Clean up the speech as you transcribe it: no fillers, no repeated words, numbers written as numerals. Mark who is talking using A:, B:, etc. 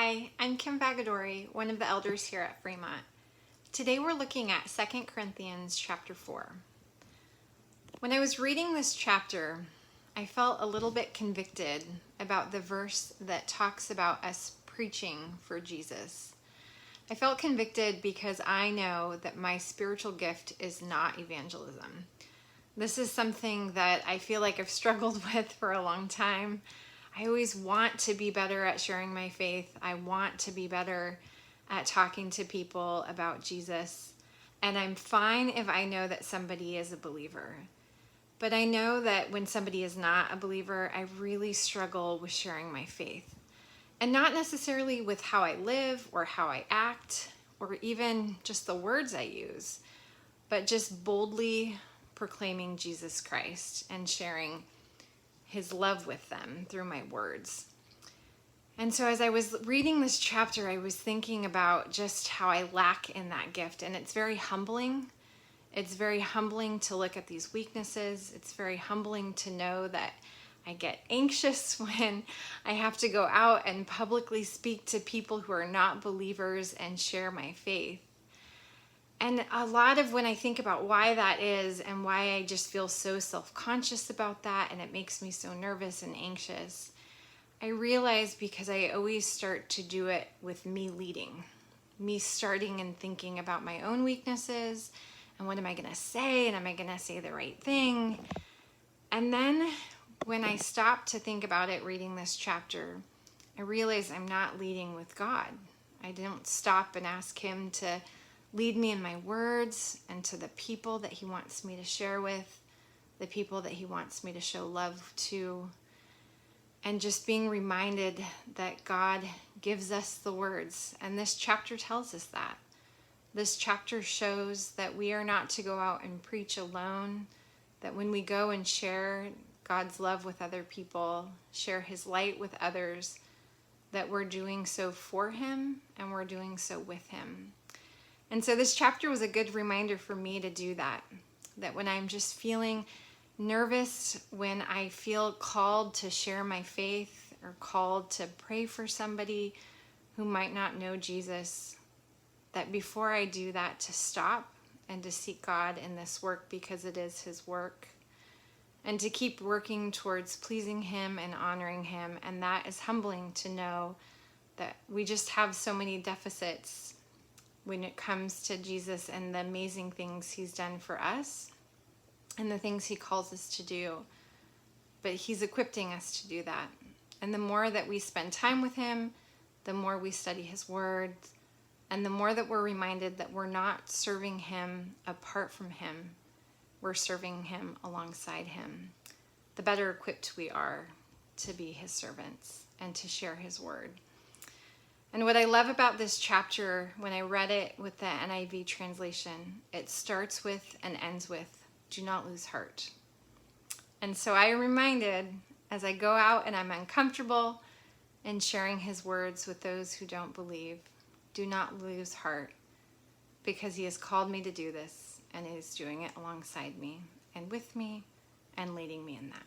A: Hi, I'm Kim Vagadori, one of the elders here at Fremont. Today we're looking at 2 Corinthians chapter 4. When I was reading this chapter, I felt a little bit convicted about the verse that talks about us preaching for Jesus. I felt convicted because I know that my spiritual gift is not evangelism. This is something that I feel like I've struggled with for a long time. I always want to be better at sharing my faith. I want to be better at talking to people about Jesus. And I'm fine if I know that somebody is a believer. But I know that when somebody is not a believer, I really struggle with sharing my faith. And not necessarily with how I live or how I act or even just the words I use, but just boldly proclaiming Jesus Christ and sharing his love with them through my words. And so as I was reading this chapter, I was thinking about just how I lack in that gift. And it's very humbling. It's very humbling to look at these weaknesses. It's very humbling to know that I get anxious when I have to go out and publicly speak to people who are not believers and share my faith. And a lot of when I think about why that is and why I just feel so self-conscious about that and it makes me so nervous and anxious, I realize because I always start to do it with me leading, me starting and thinking about my own weaknesses and what am I going to say and am I going to say the right thing? And then when I stop to think about it reading this chapter, I realize I'm not leading with God. I don't stop and ask him to lead me in my words and to the people that he wants me to share with, the people that he wants me to show love to, and just being reminded that God gives us the words. And this chapter tells us that. This chapter shows that we are not to go out and preach alone, that when we go and share God's love with other people, share his light with others, that we're doing so for him and we're doing so with him. And so this chapter was a good reminder for me to do that. That when I'm just feeling nervous, when I feel called to share my faith or called to pray for somebody who might not know Jesus, that before I do that, to stop and to seek God in this work because it is his work, and to keep working towards pleasing him and honoring him. And that is humbling to know that we just have so many deficits when it comes to Jesus and the amazing things he's done for us and the things he calls us to do. But he's equipping us to do that. And the more that we spend time with him, the more we study his word, and the more that we're reminded that we're not serving him apart from him, we're serving him alongside him, the better equipped we are to be his servants and to share his word. And what I love about this chapter, when I read it with the NIV translation, it starts with and ends with, do not lose heart. And so I am reminded as I go out and I'm uncomfortable in sharing his words with those who don't believe, do not lose heart, because he has called me to do this and is doing it alongside me and with me and leading me in that.